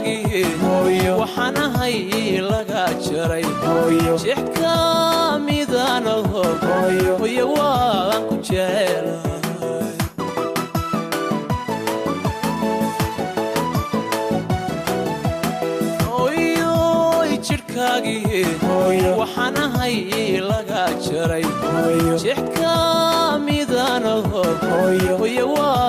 jirkaagii waxaan ahay laga jaray jeex ka midaan hooyo waan ku jecelahay waxaan ahay laga jaray jeex ka midaan hooyo waan